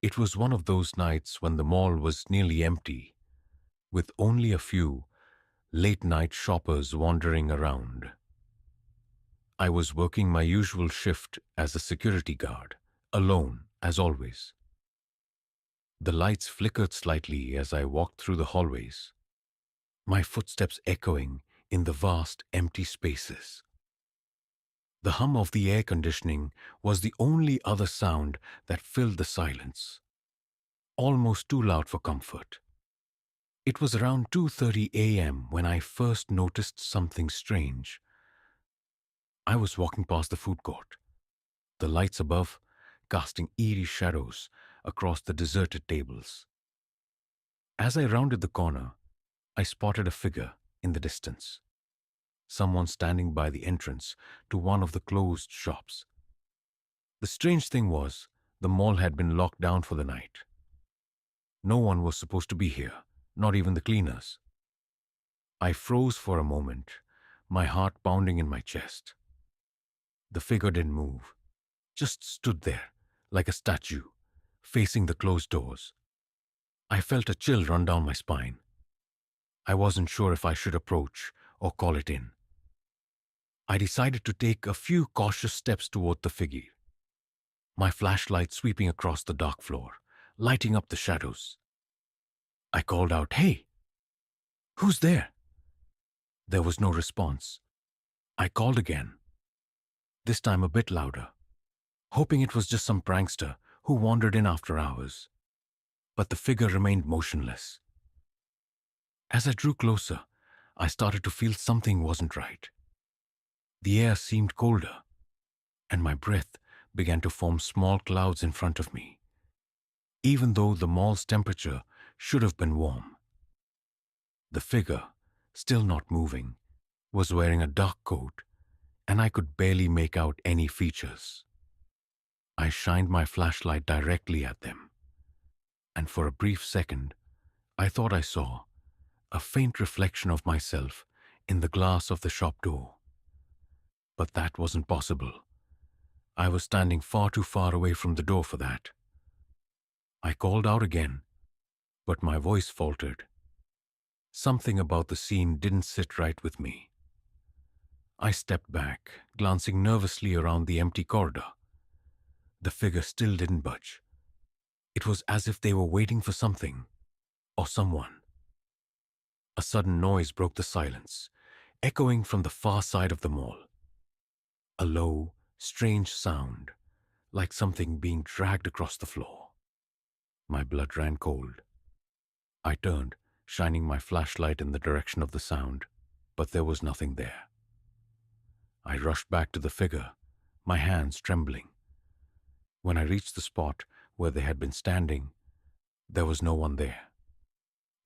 It was one of those nights when the mall was nearly empty, with only a few late-night shoppers wandering around. I was working my usual shift as a security guard, alone, as always. The lights flickered slightly as I walked through the hallways, my footsteps echoing in the vast, empty spaces. The hum of the air conditioning was the only other sound that filled the silence, almost too loud for comfort. It was around 2:30 a.m. when I first noticed something strange. I was walking past the food court, the lights above casting eerie shadows across the deserted tables. As I rounded the corner, I spotted a figure in the distance, someone standing by the entrance to one of the closed shops. The strange thing was, the mall had been locked down for the night. No one was supposed to be here, not even the cleaners. I froze for a moment, my heart pounding in my chest. The figure didn't move, just stood there, like a statue, facing the closed doors. I felt a chill run down my spine. I wasn't sure if I should approach or call it in. I decided to take a few cautious steps toward the figure, my flashlight sweeping across the dark floor, lighting up the shadows. I called out, "Hey, who's there?" There was no response. I called again, this time a bit louder, hoping it was just some prankster who wandered in after hours. But the figure remained motionless. As I drew closer, I started to feel something wasn't right. The air seemed colder, and my breath began to form small clouds in front of me, even though the mall's temperature should have been warm. The figure, still not moving, was wearing a dark coat, and I could barely make out any features. I shined my flashlight directly at them, and for a brief second, I thought I saw a faint reflection of myself in the glass of the shop door. But that wasn't possible. I was standing far too far away from the door for that. I called out again, but my voice faltered. Something about the scene didn't sit right with me. I stepped back, glancing nervously around the empty corridor. The figure still didn't budge. It was as if they were waiting for something, or someone. A sudden noise broke the silence, echoing from the far side of the mall. A low, strange sound, like something being dragged across the floor. My blood ran cold. I turned, shining my flashlight in the direction of the sound, but there was nothing there. I rushed back to the figure, my hands trembling. When I reached the spot where they had been standing, there was no one there.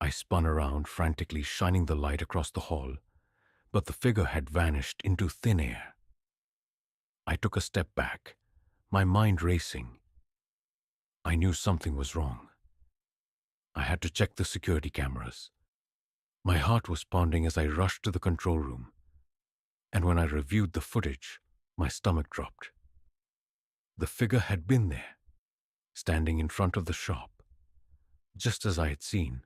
I spun around, frantically shining the light across the hall, but the figure had vanished into thin air. I took a step back, my mind racing. I knew something was wrong. I had to check the security cameras. My heart was pounding as I rushed to the control room, and when I reviewed the footage, my stomach dropped. The figure had been there, standing in front of the shop, just as I had seen.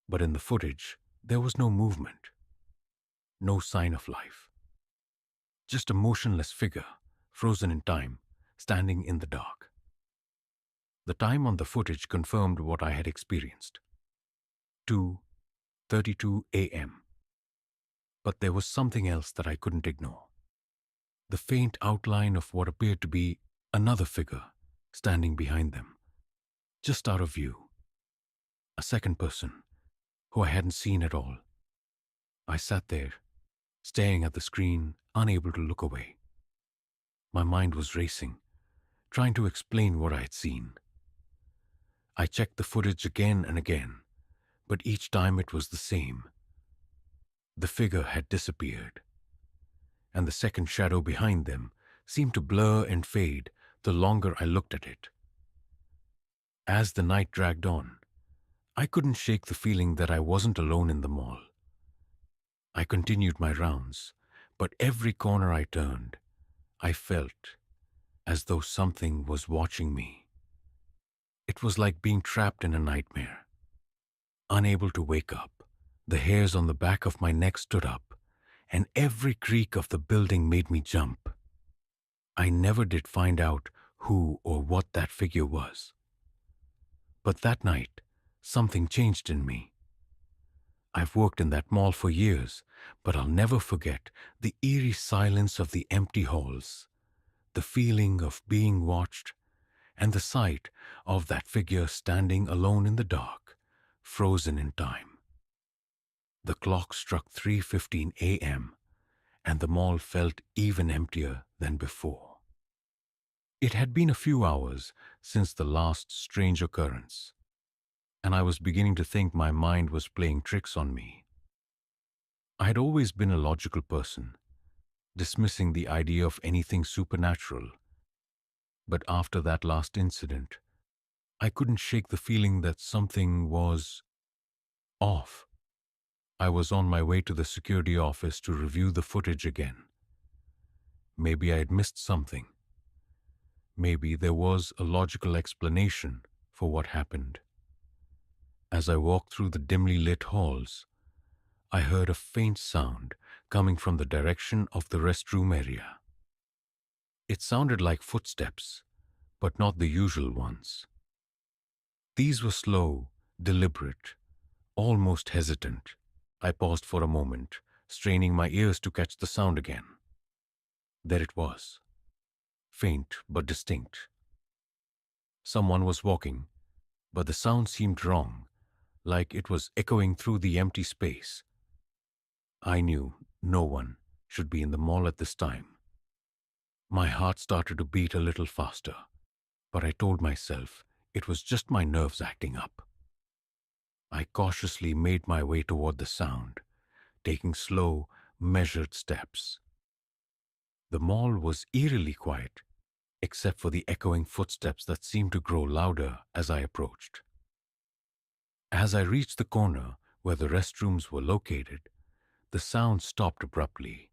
But in the footage, there was no movement, no sign of life. Just a motionless figure, frozen in time, standing in the dark. The time on the footage confirmed what I had experienced. 2:32 a.m. But there was something else that I couldn't ignore. The faint outline of what appeared to be another figure standing behind them, just out of view. A second person, who I hadn't seen at all. I sat there, staring at the screen, unable to look away. My mind was racing, trying to explain what I had seen. I checked the footage again and again, but each time it was the same. The figure had disappeared, and the second shadow behind them seemed to blur and fade the longer I looked at it. As the night dragged on, I couldn't shake the feeling that I wasn't alone in the mall. I continued my rounds, but every corner I turned, I felt as though something was watching me. It was like being trapped in a nightmare. Unable to wake up, the hairs on the back of my neck stood up, and every creak of the building made me jump. I never did find out who or what that figure was. But that night, something changed in me. I've worked in that mall for years, but I'll never forget the eerie silence of the empty halls, the feeling of being watched, and the sight of that figure standing alone in the dark, frozen in time. The clock struck 3:15 a.m., and the mall felt even emptier than before. It had been a few hours since the last strange occurrence, and I was beginning to think my mind was playing tricks on me. I had always been a logical person, dismissing the idea of anything supernatural. But after that last incident, I couldn't shake the feeling that something was off. I was on my way to the security office to review the footage again. Maybe I had missed something. Maybe there was a logical explanation for what happened. As I walked through the dimly lit halls, I heard a faint sound coming from the direction of the restroom area. It sounded like footsteps, but not the usual ones. These were slow, deliberate, almost hesitant. I paused for a moment, straining my ears to catch the sound again. There it was, faint but distinct. Someone was walking, but the sound seemed wrong, like it was echoing through the empty space. I knew no one should be in the mall at this time. My heart started to beat a little faster, but I told myself it was just my nerves acting up. I cautiously made my way toward the sound, taking slow, measured steps. The mall was eerily quiet, except for the echoing footsteps that seemed to grow louder as I approached. As I reached the corner where the restrooms were located, the sound stopped abruptly.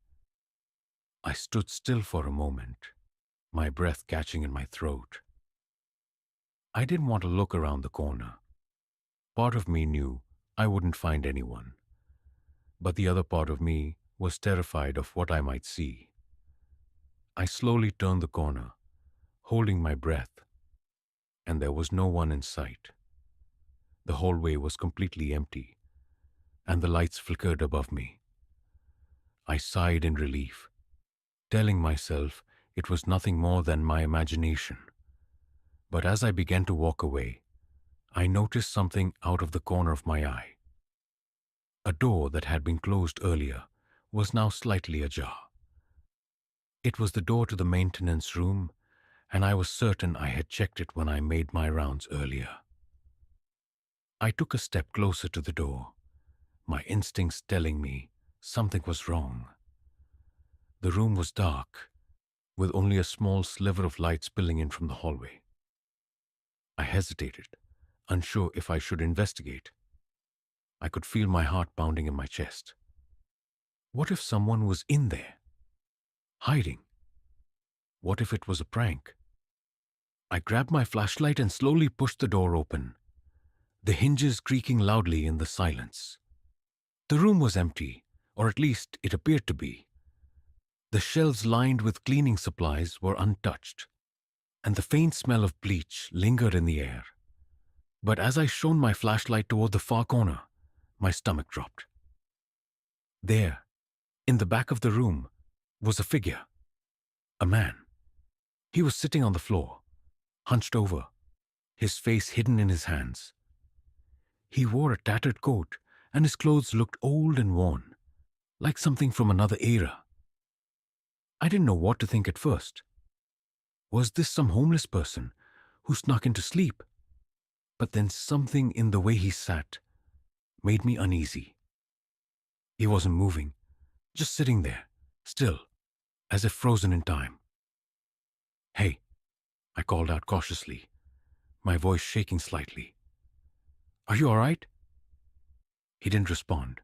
I stood still for a moment, my breath catching in my throat. I didn't want to look around the corner. Part of me knew I wouldn't find anyone, but the other part of me was terrified of what I might see. I slowly turned the corner, holding my breath, and there was no one in sight. The hallway was completely empty, and the lights flickered above me. I sighed in relief, telling myself it was nothing more than my imagination. But as I began to walk away, I noticed something out of the corner of my eye. A door that had been closed earlier was now slightly ajar. It was the door to the maintenance room, and I was certain I had checked it when I made my rounds earlier. I took a step closer to the door, my instincts telling me something was wrong. The room was dark, with only a small sliver of light spilling in from the hallway. I hesitated, unsure if I should investigate. I could feel my heart pounding in my chest. What if someone was in there, hiding? What if it was a prank? I grabbed my flashlight and slowly pushed the door open, the hinges creaking loudly in the silence. The room was empty, or at least it appeared to be. The shelves lined with cleaning supplies were untouched, and the faint smell of bleach lingered in the air. But as I shone my flashlight toward the far corner, my stomach dropped. There, in the back of the room, was a figure. A man. He was sitting on the floor, hunched over, his face hidden in his hands. He wore a tattered coat, and his clothes looked old and worn, like something from another era. I didn't know what to think at first. Was this some homeless person who snuck in to sleep? But then something in the way he sat made me uneasy. He wasn't moving, just sitting there, still, as if frozen in time. "Hey," I called out cautiously, my voice shaking slightly. "Are you all right?" He didn't respond.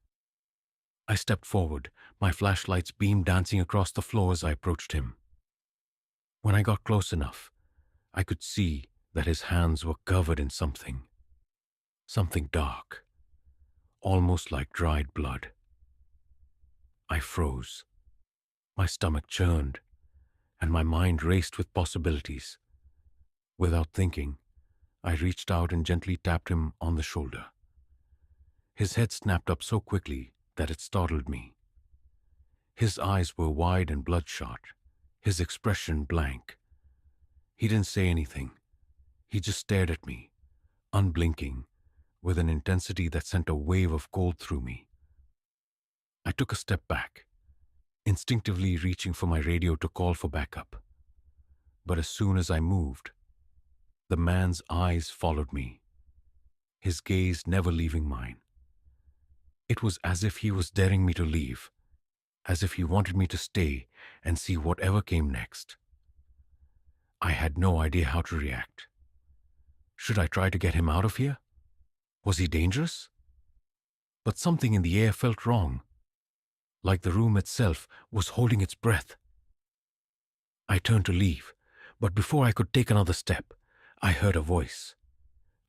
I stepped forward, my flashlight's beam dancing across the floor as I approached him. When I got close enough, I could see that his hands were covered in something dark, almost like dried blood. I froze. My stomach churned, and my mind raced with possibilities. Without thinking, I reached out and gently tapped him on the shoulder. His head snapped up so quickly that it startled me. His eyes were wide and bloodshot, his expression blank. He didn't say anything. He just stared at me, unblinking, with an intensity that sent a wave of cold through me. I took a step back, instinctively reaching for my radio to call for backup. But as soon as I moved, the man's eyes followed me, his gaze never leaving mine. It was as if he was daring me to leave, as if he wanted me to stay and see whatever came next. I had no idea how to react. Should I try to get him out of here? Was he dangerous? But something in the air felt wrong, like the room itself was holding its breath. I turned to leave, but before I could take another step, I heard a voice,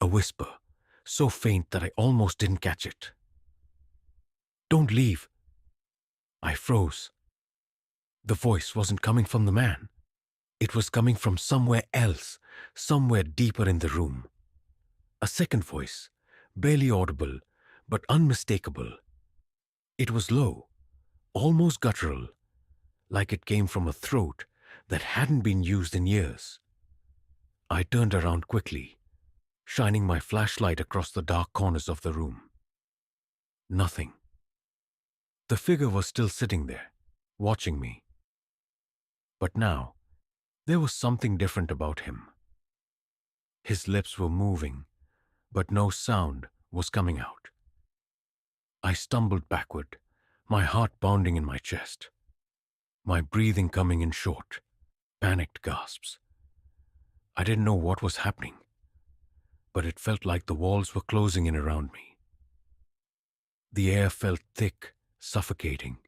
a whisper, so faint that I almost didn't catch it. "Don't leave." I froze. The voice wasn't coming from the man. It was coming from somewhere else, somewhere deeper in the room. A second voice, barely audible, but unmistakable. It was low, almost guttural, like it came from a throat that hadn't been used in years. I turned around quickly, shining my flashlight across the dark corners of the room. Nothing. The figure was still sitting there, watching me. But now, there was something different about him. His lips were moving, but no sound was coming out. I stumbled backward, my heart pounding in my chest, my breathing coming in short, panicked gasps. I didn't know what was happening, but it felt like the walls were closing in around me. The air felt thick, suffocating,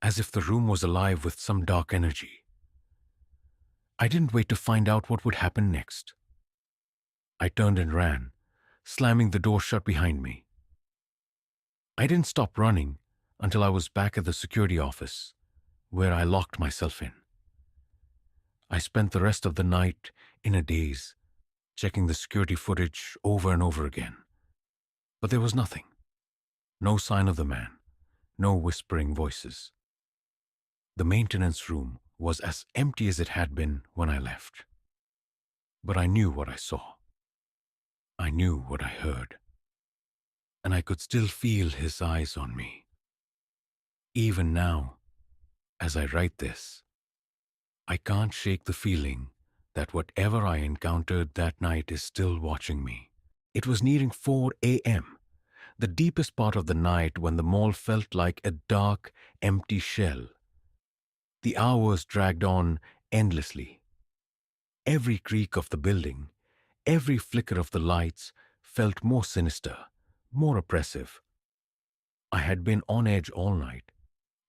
as if the room was alive with some dark energy. I didn't wait to find out what would happen next. I turned and ran, slamming the door shut behind me. I didn't stop running until I was back at the security office, where I locked myself in. I spent the rest of the night in a daze, checking the security footage over and over again. But there was nothing. No sign of the man, no whispering voices. The maintenance room was as empty as it had been when I left. But I knew what I saw. I knew what I heard. And I could still feel his eyes on me. Even now, as I write this, I can't shake the feeling that whatever I encountered that night is still watching me. It was nearing 4 a.m., the deepest part of the night when the mall felt like a dark, empty shell. The hours dragged on endlessly. Every creak of the building, every flicker of the lights felt more sinister, more oppressive. I had been on edge all night,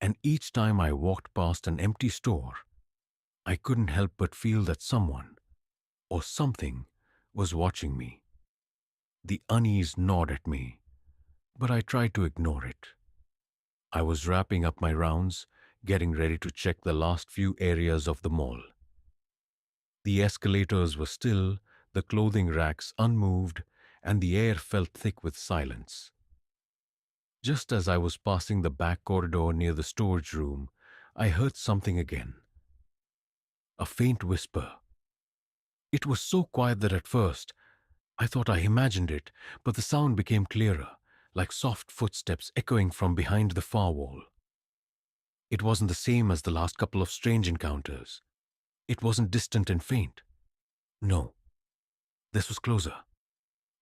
and each time I walked past an empty store, I couldn't help but feel that someone, or something, was watching me. The unease gnawed at me, but I tried to ignore it. I was wrapping up my rounds, getting ready to check the last few areas of the mall. The escalators were still, the clothing racks unmoved, and the air felt thick with silence. Just as I was passing the back corridor near the storage room, I heard something again. A faint whisper. It was so quiet that at first I thought I imagined it, but the sound became clearer, like soft footsteps echoing from behind the far wall. It wasn't the same as the last couple of strange encounters. It wasn't distant and faint. No, this was closer,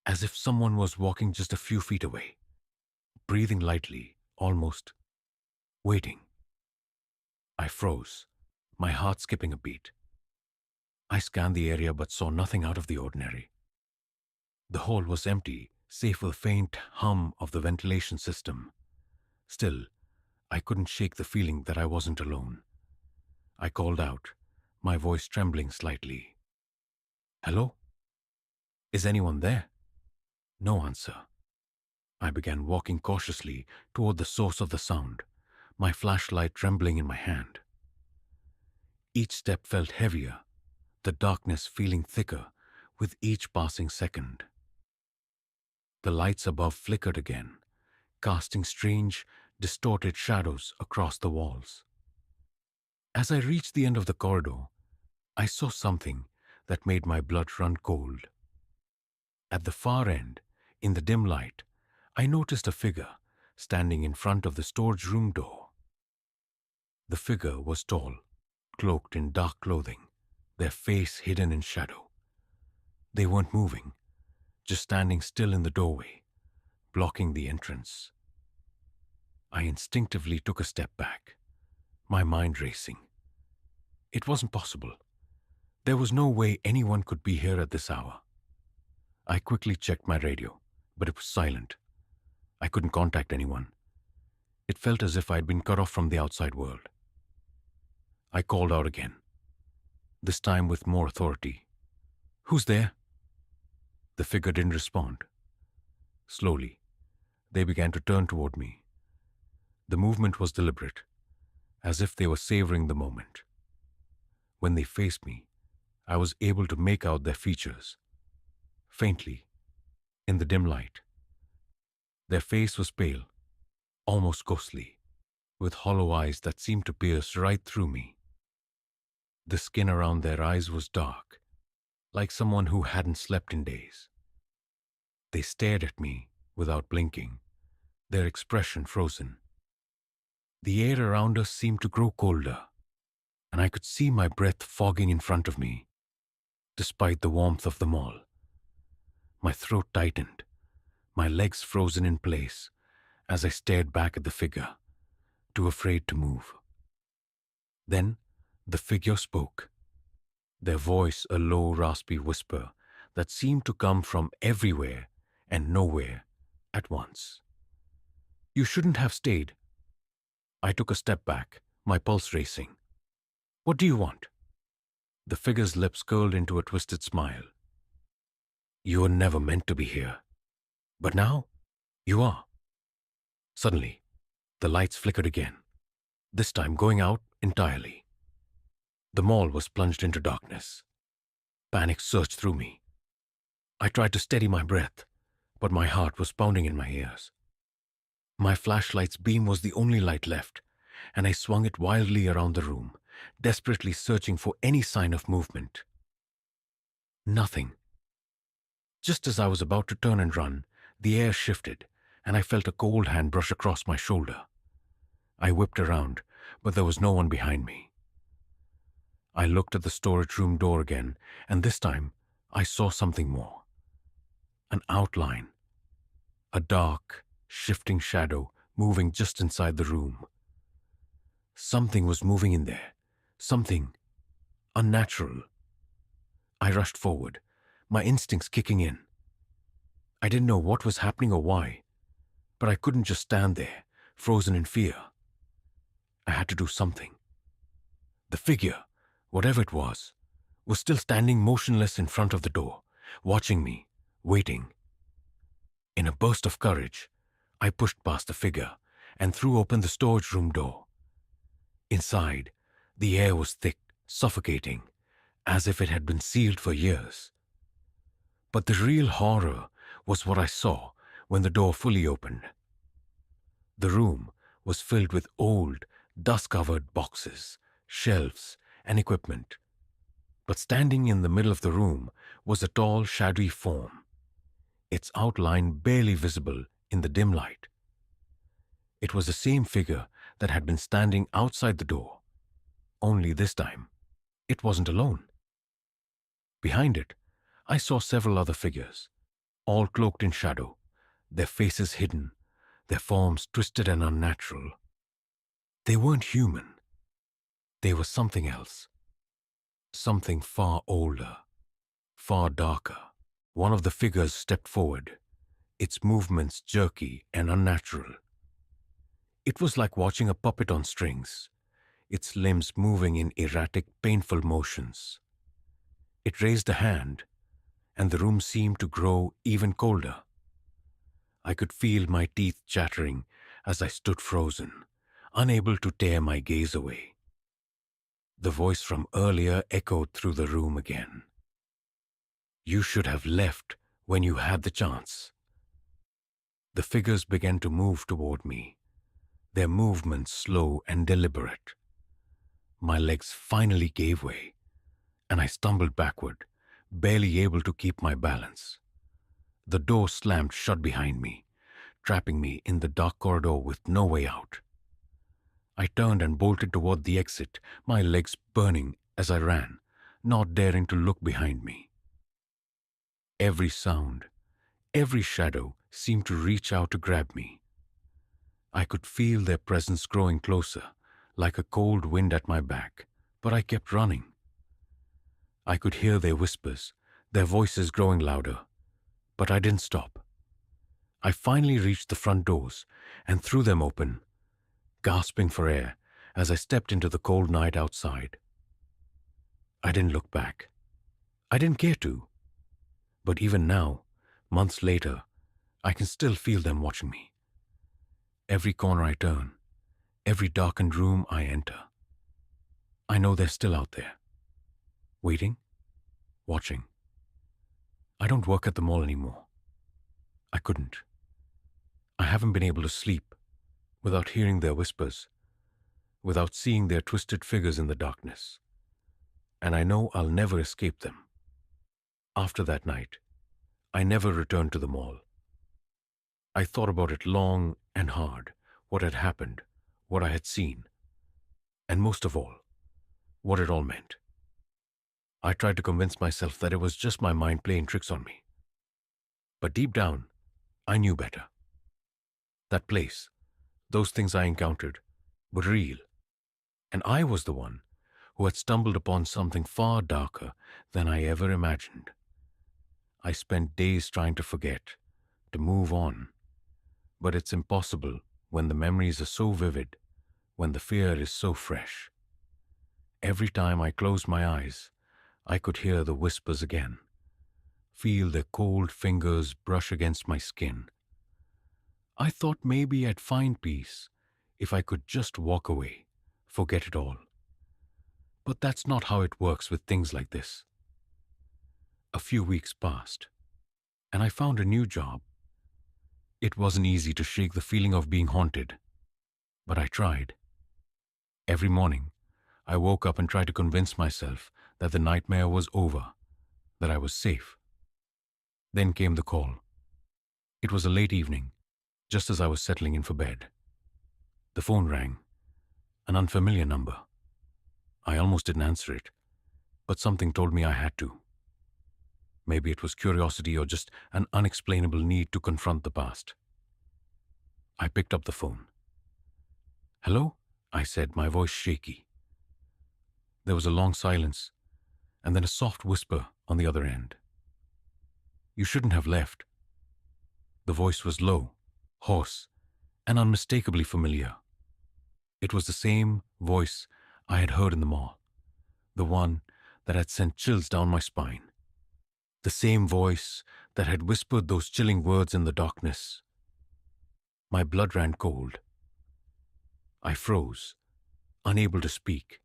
as if someone was walking just a few feet away, breathing lightly, almost waiting. I froze, my heart skipping a beat. I scanned the area but saw nothing out of the ordinary. The hall was empty, save for the faint hum of the ventilation system. Still, I couldn't shake the feeling that I wasn't alone. I called out, my voice trembling slightly. "Hello?" Is anyone there? No answer. I began walking cautiously toward the source of the sound, my flashlight trembling in my hand. Each step felt heavier, the darkness feeling thicker with each passing second. The lights above flickered again, casting strange, distorted shadows across the walls. As I reached the end of the corridor, I saw something that made my blood run cold. At the far end, in the dim light, I noticed a figure standing in front of the storage room door. The figure was tall, cloaked in dark clothing, their face hidden in shadow. They weren't moving, just standing still in the doorway, blocking the entrance. I instinctively took a step back, my mind racing. It wasn't possible. There was no way anyone could be here at this hour. I quickly checked my radio, but it was silent. I couldn't contact anyone. It felt as if I'd been cut off from the outside world. I called out again, this time with more authority. Who's there? The figure didn't respond. Slowly, they began to turn toward me. The movement was deliberate, as if they were savoring the moment. When they faced me, I was able to make out their features. Faintly, in the dim light. Their face was pale, almost ghostly, with hollow eyes that seemed to pierce right through me. The skin around their eyes was dark, like someone who hadn't slept in days. They stared at me without blinking, their expression frozen. The air around us seemed to grow colder, and I could see my breath fogging in front of me, despite the warmth of the mall. My throat tightened, my legs frozen in place as I stared back at the figure, too afraid to move. Then the figure spoke, their voice a low, raspy whisper that seemed to come from everywhere and nowhere at once. You shouldn't have stayed. I took a step back, my pulse racing. What do you want? The figure's lips curled into a twisted smile. You were never meant to be here. But now, you are. Suddenly, the lights flickered again, this time going out entirely. The mall was plunged into darkness. Panic surged through me. I tried to steady my breath, but my heart was pounding in my ears. My flashlight's beam was the only light left, and I swung it wildly around the room, desperately searching for any sign of movement. Nothing. Just as I was about to turn and run, the air shifted, and I felt a cold hand brush across my shoulder. I whipped around, but there was no one behind me. I looked at the storage room door again, and this time I saw something more. An outline. A dark, shifting shadow moving just inside the room. Something was moving in there. Something unnatural. I rushed forward, my instincts kicking in. I didn't know what was happening or why, but I couldn't just stand there, frozen in fear. I had to do something. The figure, whatever it was still standing motionless in front of the door, watching me, waiting. In a burst of courage, I pushed past the figure and threw open the storage room door. Inside, the air was thick, suffocating, as if it had been sealed for years. But the real horror was what I saw when the door fully opened. The room was filled with old, dust-covered boxes, shelves, and equipment. But standing in the middle of the room was a tall, shadowy form, its outline barely visible in the dim light. It was the same figure that had been standing outside the door, only this time it wasn't alone. Behind it, I saw several other figures, all cloaked in shadow, their faces hidden, their forms twisted and unnatural. They weren't human. They were something else. Something far older, far darker. One of the figures stepped forward, its movements jerky and unnatural. It was like watching a puppet on strings, its limbs moving in erratic, painful motions. It raised a hand, and the room seemed to grow even colder. I could feel my teeth chattering as I stood frozen, unable to tear my gaze away. The voice from earlier echoed through the room again. You should have left when you had the chance. The figures began to move toward me, their movements slow and deliberate. My legs finally gave way, and I stumbled backward, barely able to keep my balance. The door slammed shut behind me, trapping me in the dark corridor with no way out. I turned and bolted toward the exit, my legs burning as I ran, not daring to look behind me. Every sound, every shadow seemed to reach out to grab me. I could feel their presence growing closer, like a cold wind at my back, but I kept running. I could hear their whispers, their voices growing louder, but I didn't stop. I finally reached the front doors and threw them open, gasping for air as I stepped into the cold night outside. I didn't look back. I didn't care to. But even now, months later, I can still feel them watching me. Every corner I turn, every darkened room I enter, I know they're still out there, waiting, watching. I don't work at the mall anymore. I couldn't. I haven't been able to sleep without hearing their whispers, without seeing their twisted figures in the darkness. And I know I'll never escape them. After that night, I never returned to the mall. I thought about it long and hard, what had happened, what I had seen, and most of all, what it all meant. I tried to convince myself that it was just my mind playing tricks on me. But deep down, I knew better. That place, those things I encountered, were real, and I was the one who had stumbled upon something far darker than I ever imagined. I spent days trying to forget, to move on, but it's impossible when the memories are so vivid, when the fear is so fresh. Every time I closed my eyes, I could hear the whispers again, feel their cold fingers brush against my skin. I thought maybe I'd find peace if I could just walk away, forget it all. But that's not how it works with things like this. A few weeks passed, and I found a new job. It wasn't easy to shake the feeling of being haunted, but I tried. Every morning, I woke up and tried to convince myself that the nightmare was over, that I was safe. Then came the call. It was a late evening, just as I was settling in for bed. The phone rang, an unfamiliar number. I almost didn't answer it, but something told me I had to. Maybe it was curiosity or just an unexplainable need to confront the past. I picked up the phone. "Hello?" I said, my voice shaky. There was a long silence, and then a soft whisper on the other end. "You shouldn't have left." The voice was low, hoarse, and unmistakably familiar. It was the same voice I had heard in the mall, the one that had sent chills down my spine. The same voice that had whispered those chilling words in the darkness. My blood ran cold. I froze, unable to speak.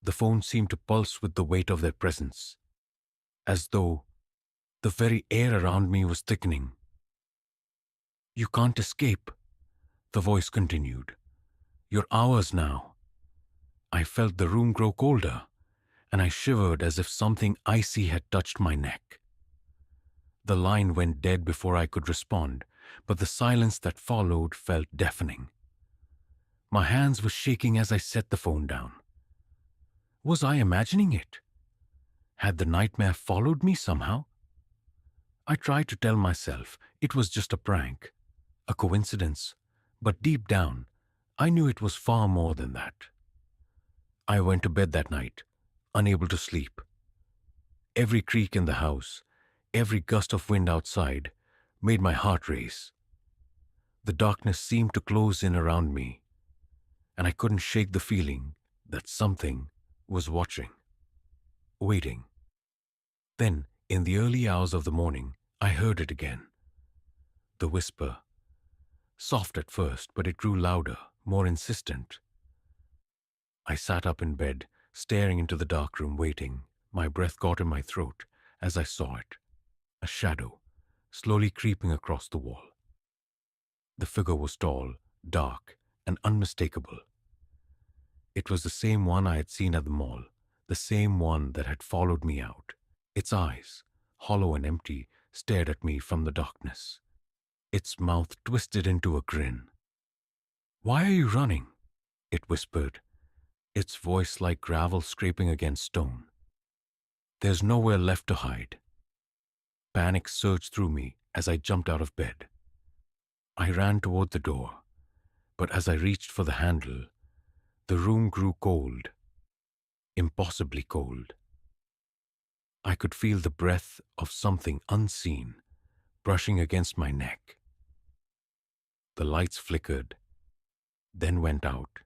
The phone seemed to pulse with the weight of their presence, as though the very air around me was thickening. "You can't escape," the voice continued. "You're ours now." I felt the room grow colder, and I shivered as if something icy had touched my neck. The line went dead before I could respond, but the silence that followed felt deafening. My hands were shaking as I set the phone down. Was I imagining it? Had the nightmare followed me somehow? I tried to tell myself it was just a prank, a coincidence, but deep down, I knew it was far more than that. I went to bed that night, unable to sleep. Every creak in the house, every gust of wind outside, made my heart race. The darkness seemed to close in around me, and I couldn't shake the feeling that something was watching, waiting. Then, In the early hours of the morning, I heard it again. The whisper, soft at first, but it grew louder, more insistent. I sat up in bed, staring into the dark room, waiting. My breath caught in my throat as I saw it. A shadow, slowly creeping across the wall. The figure was tall, dark, and unmistakable. It was the same one I had seen at the mall, the same one that had followed me out. Its eyes, hollow and empty, stared at me from the darkness. Its mouth twisted into a grin. "Why are you running?" it whispered, its voice like gravel scraping against stone. "There's nowhere left to hide." Panic surged through me as I jumped out of bed. I ran toward the door, but as I reached for the handle, the room grew cold, impossibly cold. I could feel the breath of something unseen brushing against my neck. The lights flickered, then went out.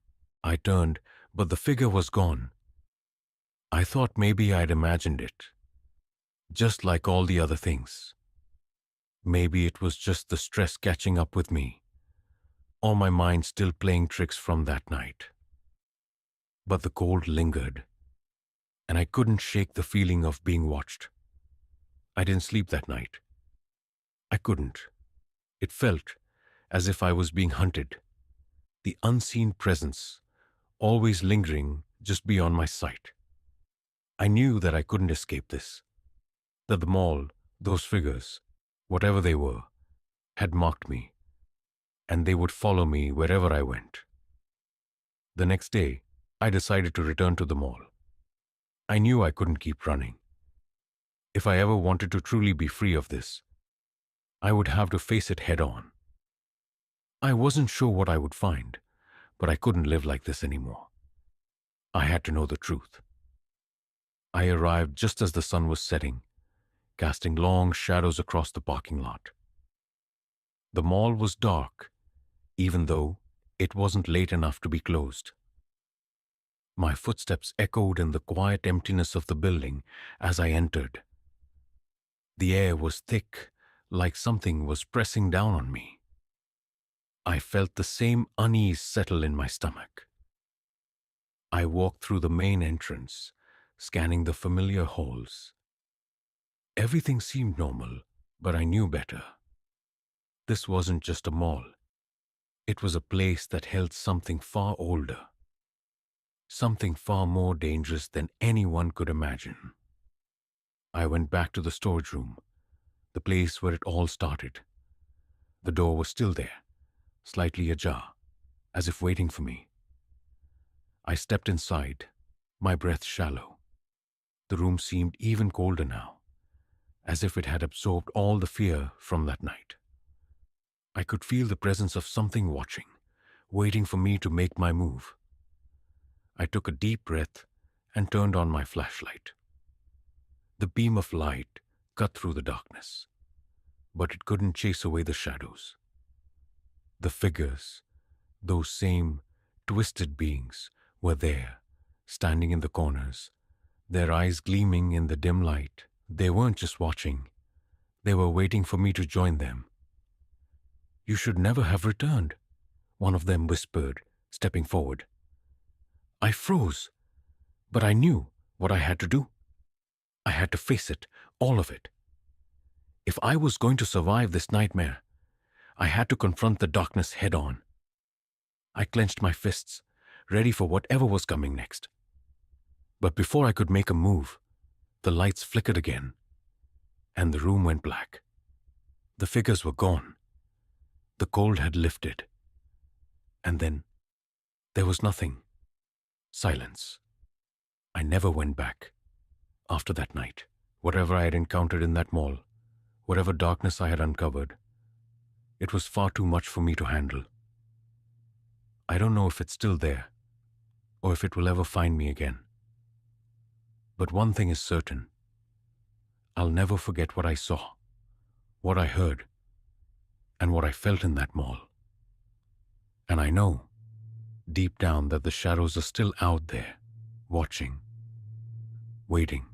I turned, but the figure was gone. I thought maybe I'd imagined it, just like all the other things. Maybe it was just the stress catching up with me, or my mind still playing tricks from that night. But the cold lingered, and I couldn't shake the feeling of being watched. I didn't sleep that night. I couldn't. It felt as if I was being hunted, the unseen presence always lingering just beyond my sight. I knew that I couldn't escape this, that the mall, those figures, whatever they were, had marked me, and they would follow me wherever I went. The next day, I decided to return to the mall. I knew I couldn't keep running. If I ever wanted to truly be free of this, I would have to face it head on. I wasn't sure what I would find, but I couldn't live like this anymore. I had to know the truth. I arrived just as the sun was setting, casting long shadows across the parking lot. The mall was dark, even though it wasn't late enough to be closed. My footsteps echoed in the quiet emptiness of the building as I entered. The air was thick, like something was pressing down on me. I felt the same unease settle in my stomach. I walked through the main entrance, scanning the familiar halls. Everything seemed normal, but I knew better. This wasn't just a mall. It was a place that held something far older, something far more dangerous than anyone could imagine. I went back to the storage room, the place where it all started. The door was still there, slightly ajar, as if waiting for me. I stepped inside, my breath shallow. The room seemed even colder now, as if it had absorbed all the fear from that night. I could feel the presence of something watching, waiting for me to make my move. I took a deep breath and turned on my flashlight. The beam of light cut through the darkness, but it couldn't chase away the shadows. The figures, those same twisted beings, were there, standing in the corners, their eyes gleaming in the dim light. They weren't just watching, they were waiting for me to join them. "You should never have returned," one of them whispered, stepping forward. I froze, but I knew what I had to do. I had to face it, all of it. If I was going to survive this nightmare, I had to confront the darkness head on. I clenched my fists, ready for whatever was coming next. But before I could make a move, the lights flickered again, and the room went black. The figures were gone. The cold had lifted. And then there was nothing. Silence. I never went back. After that night, whatever I had encountered in that mall, whatever darkness I had uncovered, it was far too much for me to handle. I don't know if it's still there, or if it will ever find me again. But one thing is certain. I'll never forget what I saw, what I heard, and what I felt in that mall. And I know, deep down, that the shadows are still out there, watching, waiting.